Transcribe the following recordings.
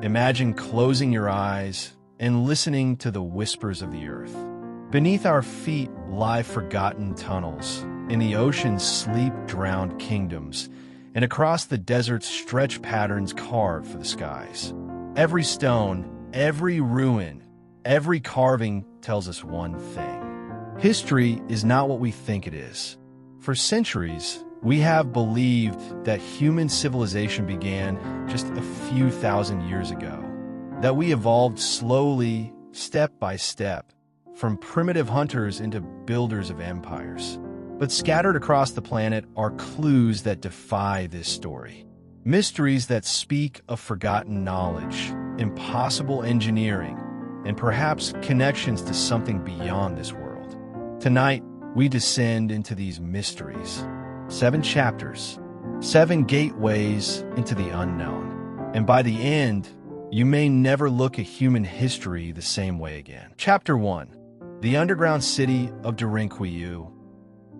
Imagine closing your eyes and listening to the whispers of the earth. Beneath our feet lie forgotten tunnels. In the ocean sleep drowned kingdoms, and across the desert stretch patterns carved for the skies. Every stone, every ruin, every carving tells us one thing. History is not what we think it is. For centuries, we have believed that human civilization began just a few thousand years ago, that we evolved slowly, step by step, from primitive hunters into builders of empires. But scattered across the planet are clues that defy this story. Mysteries that speak of forgotten knowledge, impossible engineering, and perhaps connections to something beyond this world. Tonight, we descend into these mysteries. 7 chapters, 7 gateways into the unknown. And by the end, you may never look at human history the same way again. Chapter 1. The underground city of Derinkuyu.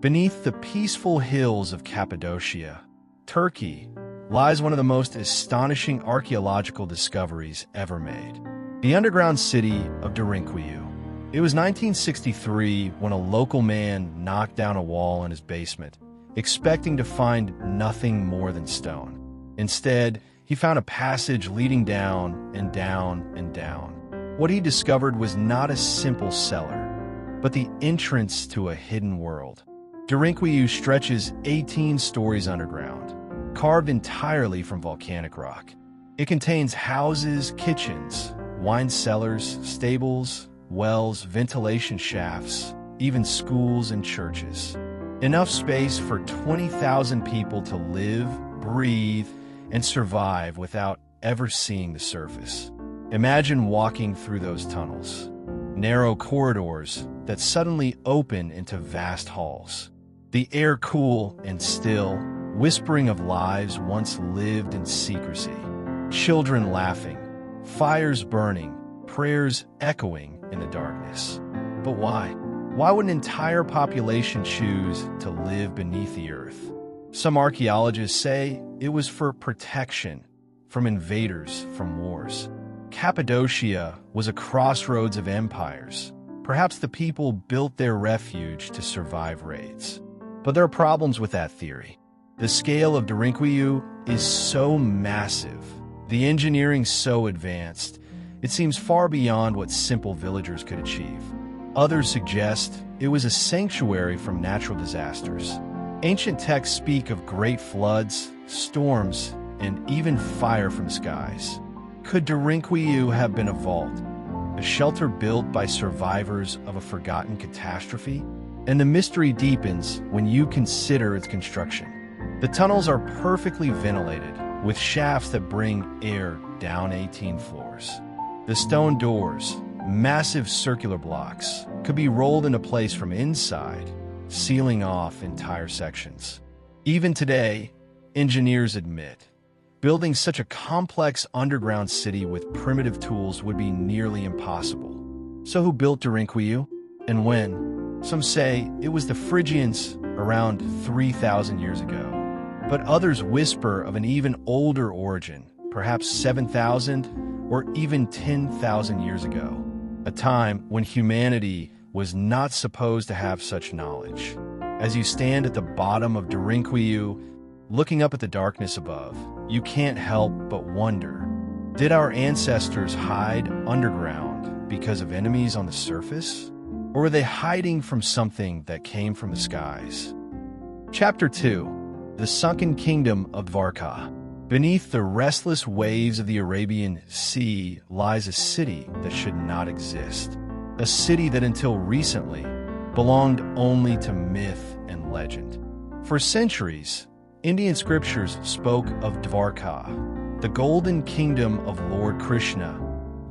Beneath the peaceful hills of Cappadocia, Turkey, lies one of the most astonishing archaeological discoveries ever made. The underground city of Derinkuyu. It was 1963 when a local man knocked down a wall in his basement, expecting to find nothing more than stone. Instead, he found a passage leading down and down and down. What he discovered was not a simple cellar, but the entrance to a hidden world. Derinkuyu stretches 18 stories underground, carved entirely from volcanic rock. It contains houses, kitchens, wine cellars, stables, wells, ventilation shafts, even schools and churches. Enough space for 20,000 people to live, breathe, and survive without ever seeing the surface. Imagine walking through those tunnels, narrow corridors that suddenly open into vast halls. The air cool and still, whispering of lives once lived in secrecy. Children laughing, fires burning, prayers echoing in the darkness. But why? Why would an entire population choose to live beneath the earth? Some archaeologists say it was for protection from invaders, from wars. Cappadocia was a crossroads of empires. Perhaps the people built their refuge to survive raids. But there are problems with that theory. The scale of Derinkuyu is so massive, the engineering so advanced, it seems far beyond what simple villagers could achieve. Others suggest it was a sanctuary from natural disasters. Ancient texts speak of great floods, storms, and even fire from the skies. Could Derinkuyu have been a vault, a shelter built by survivors of a forgotten catastrophe? And the mystery deepens when you consider its construction. The tunnels are perfectly ventilated, with shafts that bring air down 18 floors. The stone doors, massive circular blocks, could be rolled into place from inside, sealing off entire sections. Even today, engineers admit, building such a complex underground city with primitive tools would be nearly impossible. So who built Derinkuyu, and when? Some say it was the Phrygians around 3,000 years ago, but others whisper of an even older origin, perhaps 7,000 or even 10,000 years ago, a time when humanity was not supposed to have such knowledge. As you stand at the bottom of Derinkuyu, looking up at the darkness above, you can't help but wonder, did our ancestors hide underground because of enemies on the surface? Or were they hiding from something that came from the skies? Chapter 2. The Sunken Kingdom of Dvarka. Beneath the restless waves of the Arabian Sea lies a city that should not exist. A city that until recently belonged only to myth and legend. For centuries, Indian scriptures spoke of Dvarka, the golden kingdom of Lord Krishna,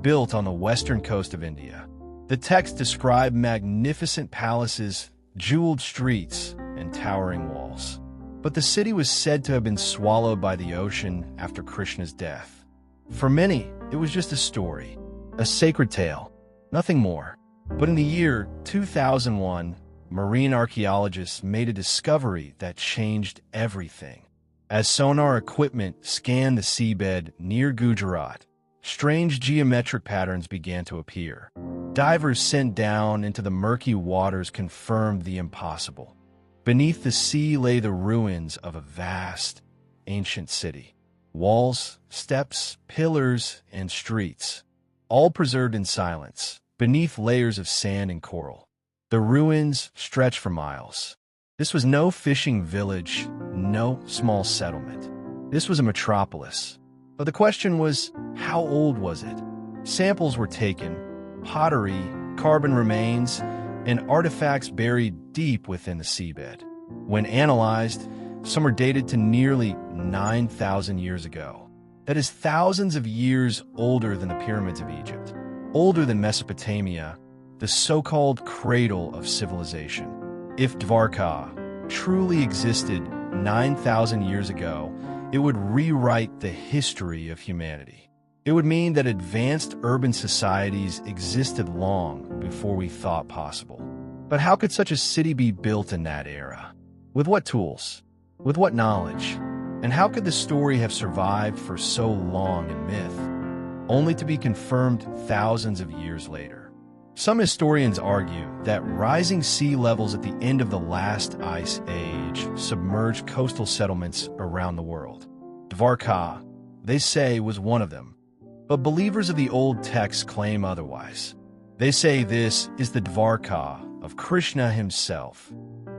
built on the western coast of India. The text described magnificent palaces, jeweled streets, and towering walls. But the city was said to have been swallowed by the ocean after Krishna's death. For many, it was just a story, a sacred tale, nothing more. But in the year 2001, marine archaeologists made a discovery that changed everything. As sonar equipment scanned the seabed near Gujarat, strange geometric patterns began to appear. Divers sent down into the murky waters confirmed the impossible. Beneath the sea lay the ruins of a vast, ancient city. Walls, steps, pillars, and streets, all preserved in silence, beneath layers of sand and coral. The ruins stretched for miles. This was no fishing village, no small settlement. This was a metropolis. But the question was, how old was it? Samples were taken, pottery, carbon remains, and artifacts buried deep within the seabed. When analyzed, some are dated to nearly 9,000 years ago. That is thousands of years older than the pyramids of Egypt, older than Mesopotamia, the so-called cradle of civilization. If Dvarka truly existed 9,000 years ago, it would rewrite the history of humanity. It would mean that advanced urban societies existed long before we thought possible. But how could such a city be built in that era? With what tools? With what knowledge? And how could the story have survived for so long in myth, only to be confirmed thousands of years later? Some historians argue that rising sea levels at the end of the last ice age submerged coastal settlements around the world. Dvarka, they say, was one of them. But believers of the old texts claim otherwise. They say this is the Dvarka of Krishna himself,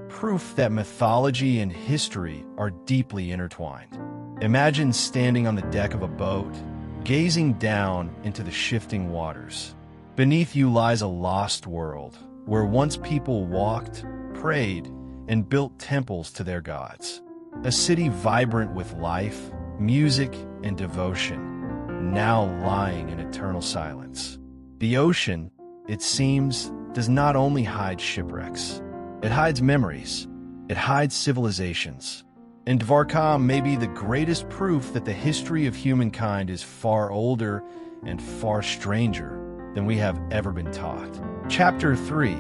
proof that mythology and history are deeply intertwined. Imagine standing on the deck of a boat, gazing down into the shifting waters. Beneath you lies a lost world, where once people walked, prayed, and built temples to their gods. A city vibrant with life, music, and devotion, now lying in eternal silence. The ocean, it seems, does not only hide shipwrecks. It hides memories. It hides civilizations. And Dvarka may be the greatest proof that the history of humankind is far older and far stranger than we have ever been taught. Chapter 3,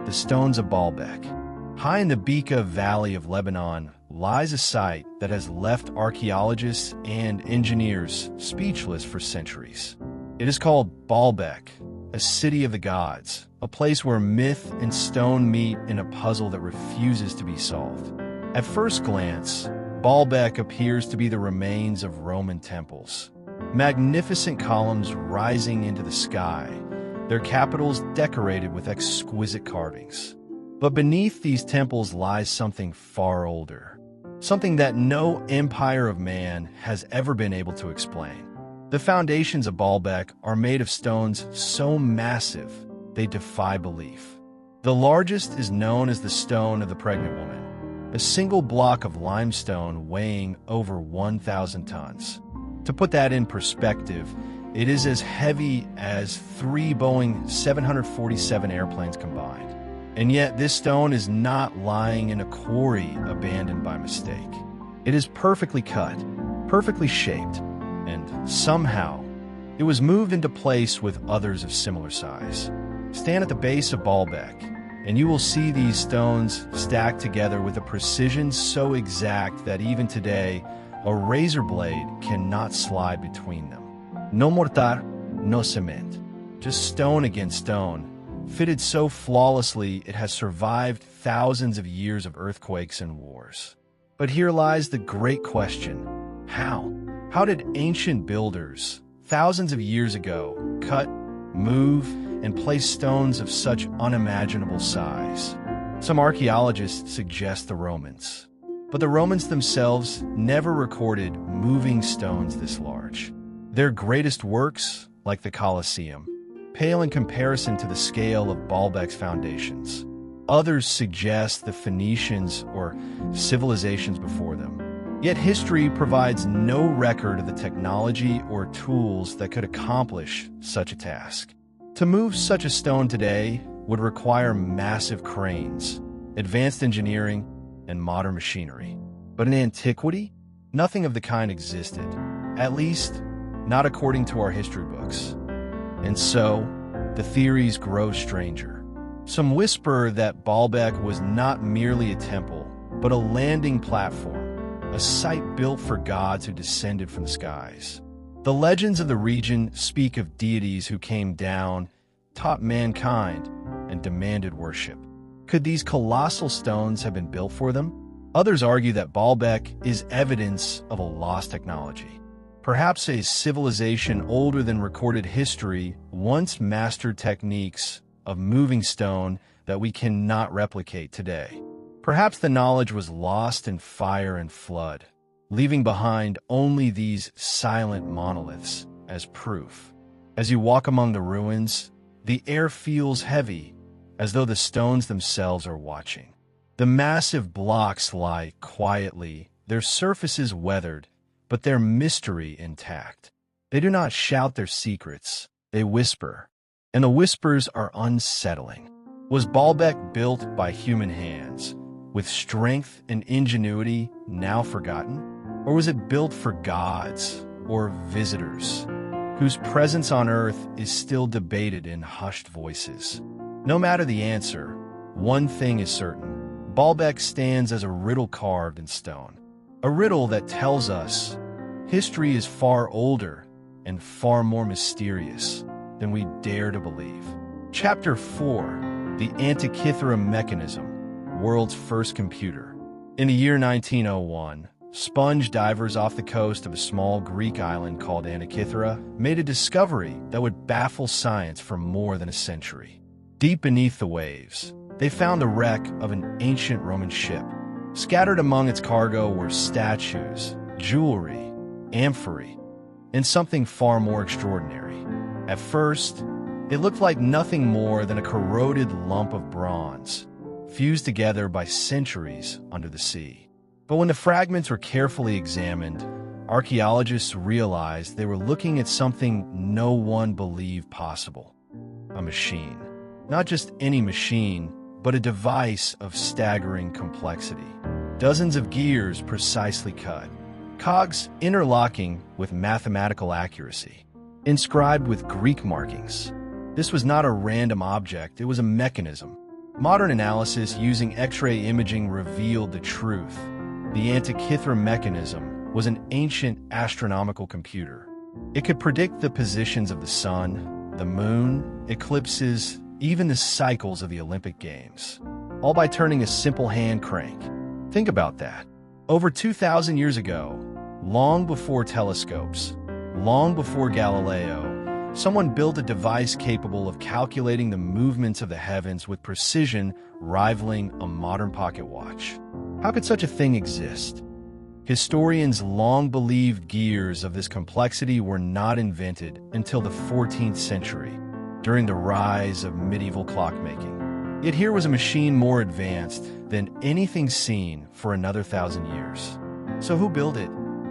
The Stones of Baalbek. High in the Bekaa Valley of Lebanon lies a site that has left archaeologists and engineers speechless for centuries. It is called Baalbek, a city of the gods, a place where myth and stone meet in a puzzle that refuses to be solved. At first glance, Baalbek appears to be the remains of Roman temples. Magnificent columns rising into the sky, their capitals decorated with exquisite carvings. But beneath these temples lies something far older, something that no empire of man has ever been able to explain. The foundations of Baalbek are made of stones so massive they defy belief. The largest is known as the Stone of the Pregnant Woman, a single block of limestone weighing over 1,000 tons. To put that in perspective, it is as heavy as 3 Boeing 747 airplanes combined. And yet this stone is not lying in a quarry abandoned by mistake. It is perfectly cut, perfectly shaped, and somehow it was moved into place with others of similar size. Stand at the base of Baalbek, and you will see these stones stacked together with a precision so exact that even today, a razor blade cannot slide between them. No mortar, no cement. Just stone against stone, fitted so flawlessly it has survived thousands of years of earthquakes and wars. But here lies the great question: how? How did ancient builders, thousands of years ago, cut, move, and place stones of such unimaginable size? Some archaeologists suggest the Romans. But the Romans themselves never recorded moving stones this large. Their greatest works, like the Colosseum, pale in comparison to the scale of Baalbek's foundations. Others suggest the Phoenicians or civilizations before them. Yet history provides no record of the technology or tools that could accomplish such a task. To move such a stone today would require massive cranes, advanced engineering, and modern machinery. But in antiquity, nothing of the kind existed, at least not according to our history books. And so, the theories grow stranger. Some whisper that Baalbek was not merely a temple, but a landing platform, a site built for gods who descended from the skies. The legends of the region speak of deities who came down, taught mankind, and demanded worship. Could these colossal stones have been built for them? Others argue that Baalbek is evidence of a lost technology. Perhaps a civilization older than recorded history once mastered techniques of moving stone that we cannot replicate today. Perhaps the knowledge was lost in fire and flood, leaving behind only these silent monoliths as proof. As you walk among the ruins, the air feels heavy, as though the stones themselves are watching. The massive blocks lie quietly, their surfaces weathered, but their mystery intact. They do not shout their secrets, they whisper, and the whispers are unsettling. Was Baalbek built by human hands, with strength and ingenuity now forgotten? Or was it built for gods or visitors, whose presence on Earth is still debated in hushed voices? No matter the answer, one thing is certain. Baalbek stands as a riddle carved in stone. A riddle that tells us history is far older and far more mysterious than we dare to believe. Chapter 4: The Antikythera Mechanism, World's First Computer. In the year 1901, sponge divers off the coast of a small Greek island called Antikythera made a discovery that would baffle science for more than a century. Deep beneath the waves, they found the wreck of an ancient Roman ship. Scattered among its cargo were statues, jewelry, amphorae, and something far more extraordinary. At first, it looked like nothing more than a corroded lump of bronze, fused together by centuries under the sea. But when the fragments were carefully examined, archaeologists realized they were looking at something no one believed possible: a machine. Not just any machine, but a device of staggering complexity. Dozens of gears precisely cut, cogs interlocking with mathematical accuracy, inscribed with Greek markings. This was not a random object, it was a mechanism. Modern analysis using X-ray imaging revealed the truth. The Antikythera mechanism was an ancient astronomical computer. It could predict the positions of the sun, the moon, eclipses, even the cycles of the Olympic Games, all by turning a simple hand crank. Think about that. Over 2,000 years ago, long before telescopes, long before Galileo, someone built a device capable of calculating the movements of the heavens with precision rivaling a modern pocket watch. How could such a thing exist? Historians long believed gears of this complexity were not invented until the 14th century, during the rise of medieval clockmaking. Yet here was a machine more advanced than anything seen for another 1,000 years. So who built it?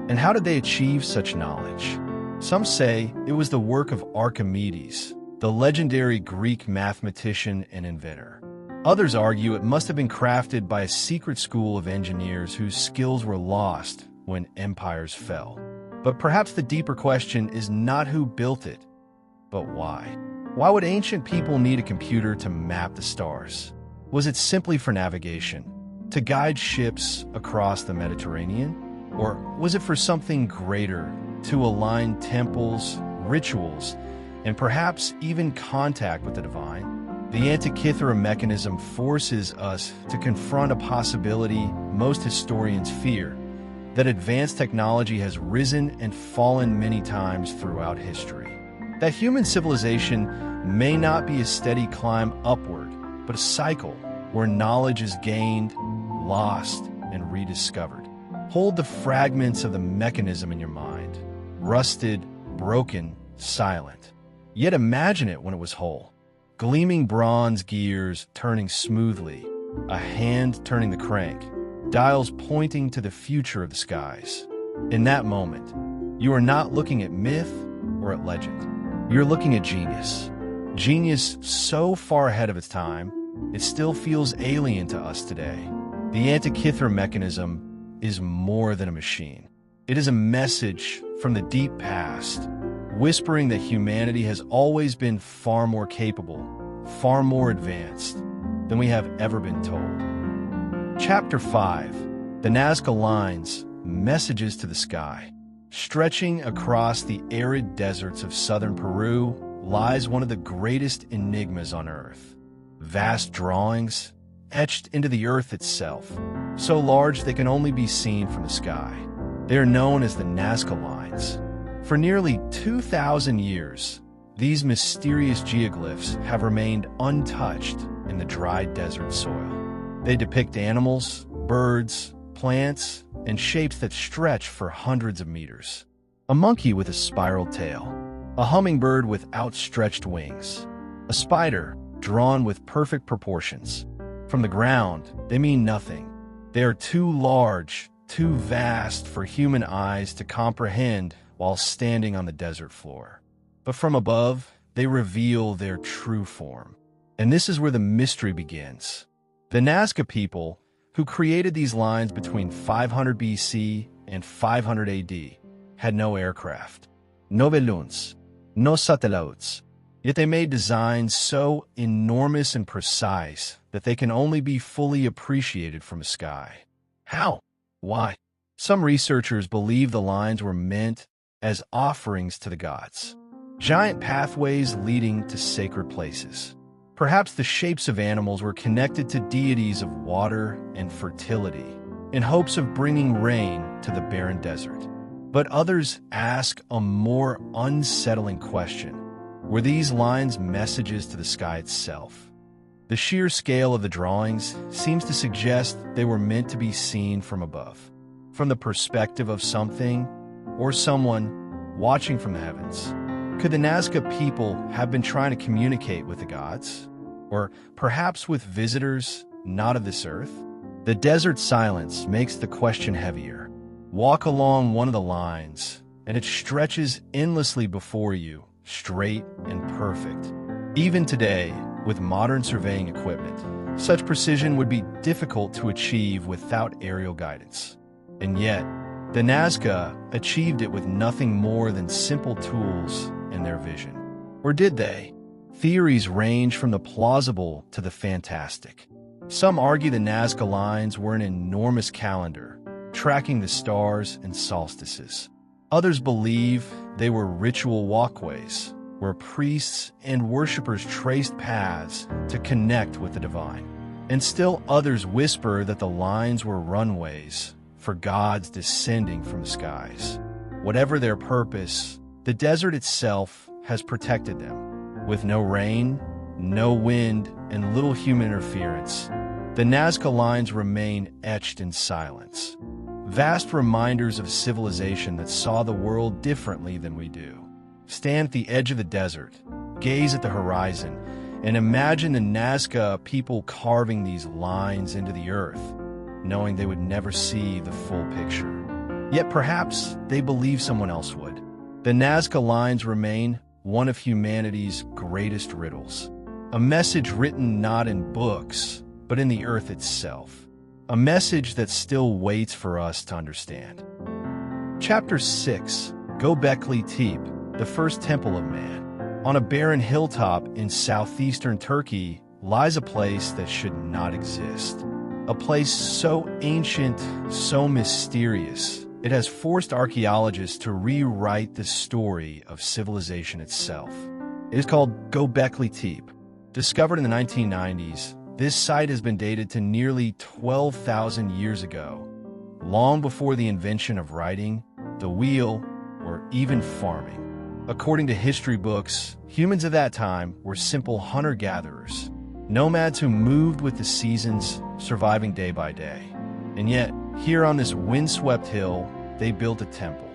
And how did they achieve such knowledge? Some say it was the work of Archimedes, the legendary Greek mathematician and inventor. Others argue it must have been crafted by a secret school of engineers whose skills were lost when empires fell. But perhaps the deeper question is not who built it, but why? Why would ancient people need a computer to map the stars? Was it simply for navigation, to guide ships across the Mediterranean? Or was it for something greater, to align temples, rituals, and perhaps even contact with the divine? The Antikythera mechanism forces us to confront a possibility most historians fear: that advanced technology has risen and fallen many times throughout history. That human civilization may not be a steady climb upward, but a cycle where knowledge is gained, lost, and rediscovered. Hold the fragments of the mechanism in your mind: rusted, broken, silent. Yet imagine it when it was whole. Gleaming bronze gears turning smoothly, a hand turning the crank, dials pointing to the future of the skies. In that moment, you are not looking at myth or at legend. You're looking at genius. Genius so far ahead of its time, it still feels alien to us today. The Antikythera mechanism is more than a machine. It is a message from the deep past, whispering that humanity has always been far more capable, far more advanced than we have ever been told. Chapter 5: The Nazca Lines, Messages to the Sky. Stretching across the arid deserts of southern Peru lies one of the greatest enigmas on Earth. Vast drawings, etched into the Earth itself, so large they can only be seen from the sky. They are known as the Nazca Lines. For nearly 2,000 years, these mysterious geoglyphs have remained untouched in the dry desert soil. They depict animals, birds, plants, and shapes that stretch for hundreds of meters. A monkey with a spiral tail, a hummingbird with outstretched wings, a spider drawn with perfect proportions. From the ground, they mean nothing. They are too large, too vast for human eyes to comprehend while standing on the desert floor. But from above, they reveal their true form. And this is where the mystery begins. The Nazca people, who created these lines between 500 BC and 500 AD, had no aircraft, no balloons, no satellites. Yet they made designs so enormous and precise that they can only be fully appreciated from the sky. How? Why? Some researchers believe the lines were meant as offerings to the gods, giant pathways leading to sacred places. Perhaps the shapes of animals were connected to deities of water and fertility, in hopes of bringing rain to the barren desert. But others ask a more unsettling question. Were these lines messages to the sky itself? The sheer scale of the drawings seems to suggest they were meant to be seen from above, from the perspective of something or someone watching from the heavens. Could the Nazca people have been trying to communicate with the gods? Or perhaps with visitors not of this earth? The desert silence makes the question heavier. Walk along one of the lines, and it stretches endlessly before you, straight and perfect. Even today, with modern surveying equipment, such precision would be difficult to achieve without aerial guidance. And yet, the Nazca achieved it with nothing more than simple tools and their vision. Or did they? Theories range from the plausible to the fantastic. Some argue the Nazca lines were an enormous calendar, tracking the stars and solstices. Others believe they were ritual walkways, where priests and worshippers traced paths to connect with the divine. And still others whisper that the lines were runways for gods descending from the skies. Whatever their purpose, the desert itself has protected them. With no rain, no wind, and little human interference, the Nazca lines remain etched in silence. Vast reminders of civilization that saw the world differently than we do. Stand at the edge of the desert, gaze at the horizon, and imagine the Nazca people carving these lines into the earth, knowing they would never see the full picture. Yet perhaps they believe someone else would. The Nazca lines remain one of humanity's greatest riddles. A message written not in books, but in the earth itself. A message that still waits for us to understand. Chapter 6, Göbekli Tepe, the first temple of man. On a barren hilltop in southeastern Turkey lies a place that should not exist. A place so ancient, so mysterious, it has forced archaeologists to rewrite the story of civilization itself. It is called Göbekli Tepe. Discovered in the 1990s, this site has been dated to nearly 12,000 years ago, long before the invention of writing, the wheel, or even farming. According to history books, humans of that time were simple hunter-gatherers, nomads who moved with the seasons, surviving day by day. And yet, here on this windswept hill, they built a temple.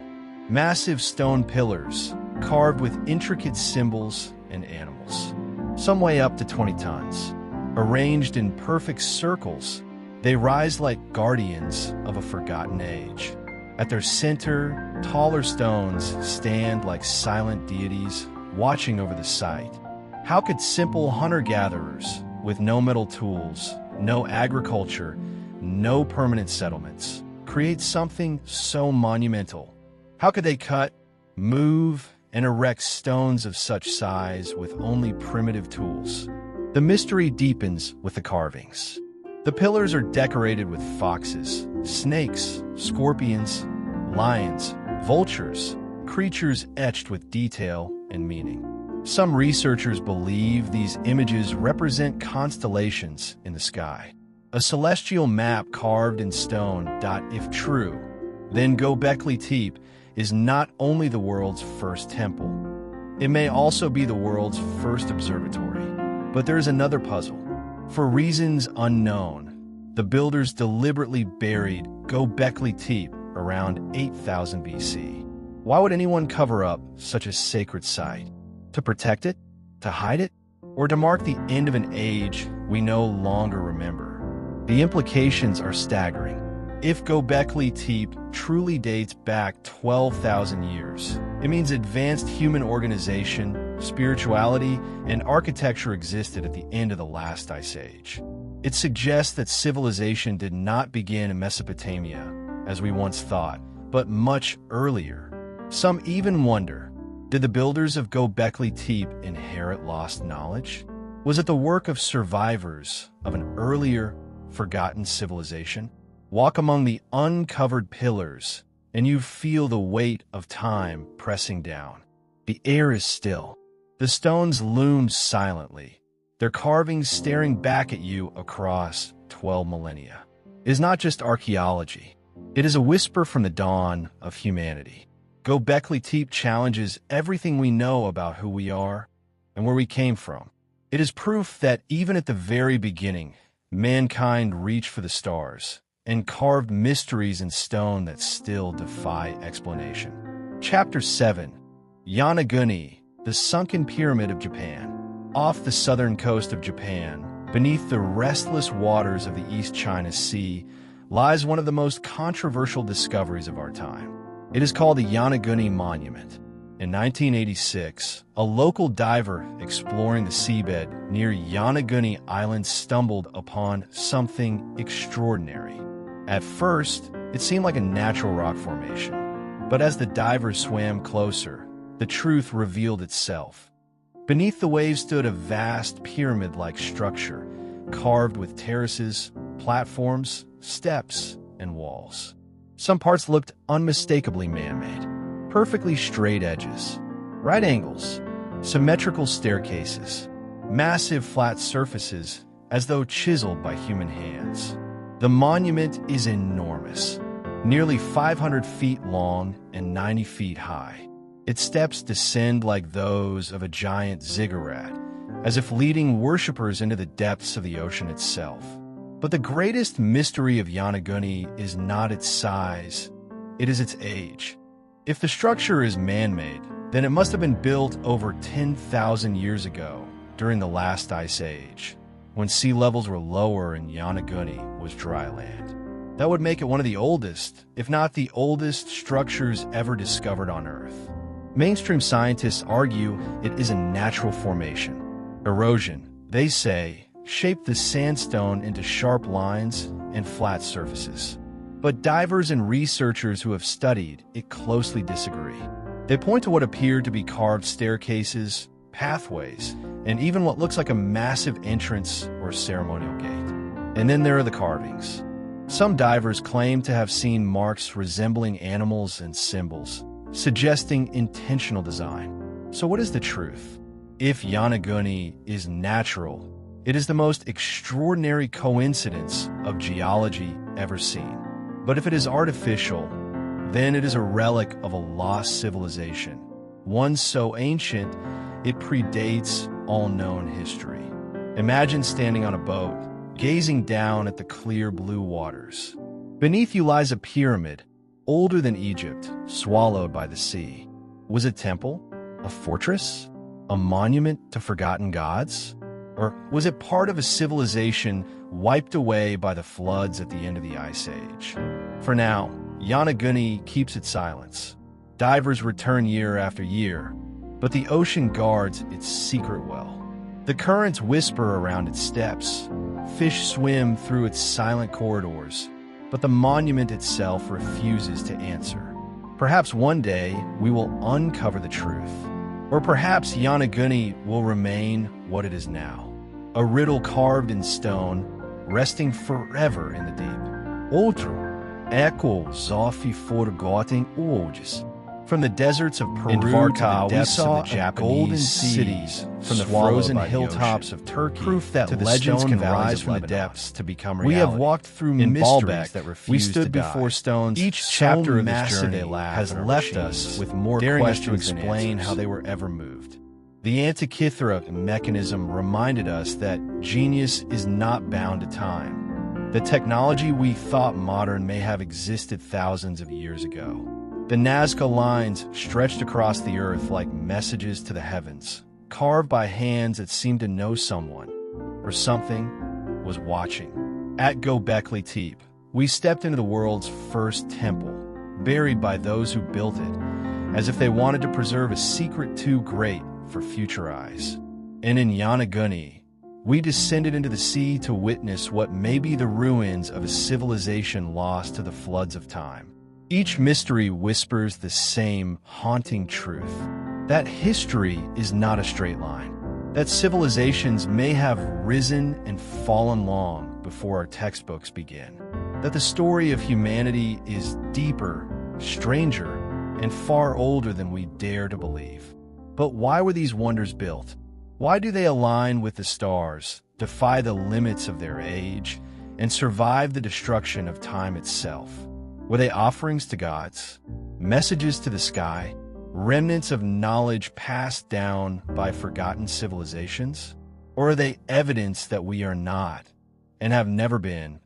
Massive stone pillars, carved with intricate symbols and animals. Some weigh up to 20 tons. Arranged in perfect circles, they rise like guardians of a forgotten age. At their center, taller stones stand like silent deities, watching over the site. How could simple hunter-gatherers, with no metal tools, no agriculture, no permanent settlements, create something so monumental? How could they cut, move, and erect stones of such size with only primitive tools? The mystery deepens with the carvings. The pillars are decorated with foxes, snakes, scorpions, lions, vultures, creatures etched with detail and meaning. Some researchers believe these images represent constellations in the sky, a celestial map carved in stone. If true, then Göbekli Tepe is not only the world's first temple, it may also be the world's first observatory. But there is another puzzle. For reasons unknown, the builders deliberately buried Göbekli Tepe around 8000 BC. Why would anyone cover up such a sacred site? To protect it? To hide it? Or to mark the end of an age we no longer remember? The implications are staggering. If Göbekli Tepe truly dates back 12,000 years, it means advanced human organization, spirituality, and architecture existed at the end of the last ice age. It suggests that civilization did not begin in Mesopotamia, as we once thought, but much earlier. Some even wonder, did the builders of Göbekli Tepe inherit lost knowledge? Was it the work of survivors of an earlier, forgotten civilization? Walk among the uncovered pillars, and you feel the weight of time pressing down. The air is still. The stones loom silently, their carvings staring back at you across 12 millennia. It is not just archaeology. It is a whisper from the dawn of humanity. Göbekli Tepe challenges everything we know about who we are and where we came from. It is proof that even at the very beginning, mankind reached for the stars and carved mysteries in stone that still defy explanation. Chapter 7. Yonaguni, the sunken pyramid of Japan. Off the southern coast of Japan, beneath the restless waters of the East China Sea, lies one of the most controversial discoveries of our time. It is called the Yonaguni Monument. In 1986, a local diver exploring the seabed near Yonaguni Island stumbled upon something extraordinary. At first, it seemed like a natural rock formation, but as the divers swam closer, the truth revealed itself. Beneath the waves stood a vast pyramid-like structure, carved with terraces, platforms, steps, and walls. Some parts looked unmistakably man-made, perfectly straight edges, right angles, symmetrical staircases, massive flat surfaces as though chiseled by human hands. The monument is enormous, nearly 500 feet long and 90 feet high. Its steps descend like those of a giant ziggurat, as if leading worshippers into the depths of the ocean itself. But the greatest mystery of Yonaguni is not its size, it is its age. If the structure is man-made, then it must have been built over 10,000 years ago, during the last ice age, when sea levels were lower and Yonaguni was dry land. That would make it one of the oldest, if not the oldest, structures ever discovered on Earth. Mainstream scientists argue it is a natural formation. Erosion, they say, shaped the sandstone into sharp lines and flat surfaces. But divers and researchers who have studied it closely disagree. They point to what appear to be carved staircases, pathways, and even what looks like a massive entrance or ceremonial gate. And then there are the carvings. Some divers claim to have seen marks resembling animals and symbols, suggesting intentional design. So what is the truth? If Yonaguni is natural, it is the most extraordinary coincidence of geology ever seen. But if it is artificial, then it is a relic of a lost civilization, one so ancient it predates all known history. Imagine standing on a boat, gazing down at the clear blue waters. Beneath you lies a pyramid, older than Egypt, swallowed by the sea. Was it a temple? A fortress? A monument to forgotten gods? Or was it part of a civilization wiped away by the floods at the end of the Ice Age? For now, Yonaguni keeps its silence. Divers return year after year, but the ocean guards its secret well. The currents whisper around its steps. Fish swim through its silent corridors, but the monument itself refuses to answer. Perhaps one day we will uncover the truth. Or perhaps Yonaguni will remain what it is now, a riddle carved in stone, resting forever in the deep. Outro. Echo Zofi forgotten orges. From the deserts of Peru to the depths of the Japanese cities, from the frozen hilltops of Turkey, proof that to the legends can rise from the depths to become reality. We have walked through mysteries that refuse to die. We stood before stones. Each chapter of this journey has left us with more questions to explain how they were ever moved. The Antikythera mechanism reminded us that genius is not bound to time. The technology we thought modern may have existed thousands of years ago. The Nazca lines stretched across the earth like messages to the heavens, carved by hands that seemed to know someone, or something, was watching. At Göbekli Tepe, we stepped into the world's first temple, buried by those who built it, as if they wanted to preserve a secret too great for future eyes. And in Yonaguni, we descended into the sea to witness what may be the ruins of a civilization lost to the floods of time. Each mystery whispers the same haunting truth, that history is not a straight line, that civilizations may have risen and fallen long before our textbooks begin, that the story of humanity is deeper, stranger, and far older than we dare to believe. But why were these wonders built? Why do they align with the stars, defy the limits of their age, and survive the destruction of time itself? Were they offerings to gods, messages to the sky, remnants of knowledge passed down by forgotten civilizations? Or are they evidence that we are not, and have never been,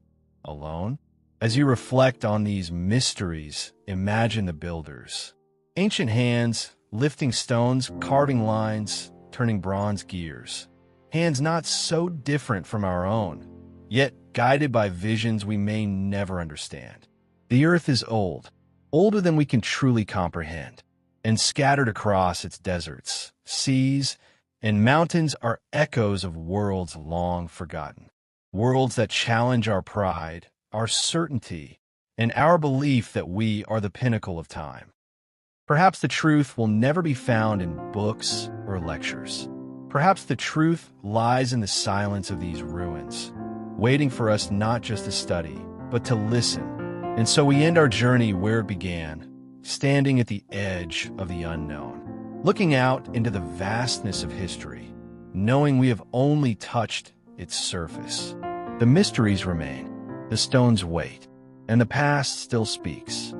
alone? As you reflect on these mysteries, imagine the builders. Ancient hands, lifting stones, carving lines, turning bronze gears. Hands not so different from our own, yet guided by visions we may never understand. The earth is old, older than we can truly comprehend, and scattered across its deserts, seas, and mountains are echoes of worlds long forgotten. Worlds that challenge our pride, our certainty, and our belief that we are the pinnacle of time. Perhaps the truth will never be found in books or lectures. Perhaps the truth lies in the silence of these ruins, waiting for us not just to study, but to listen. And so we end our journey where it began, standing at the edge of the unknown, looking out into the vastness of history, knowing we have only touched its surface. The mysteries remain, the stones wait, and the past still speaks.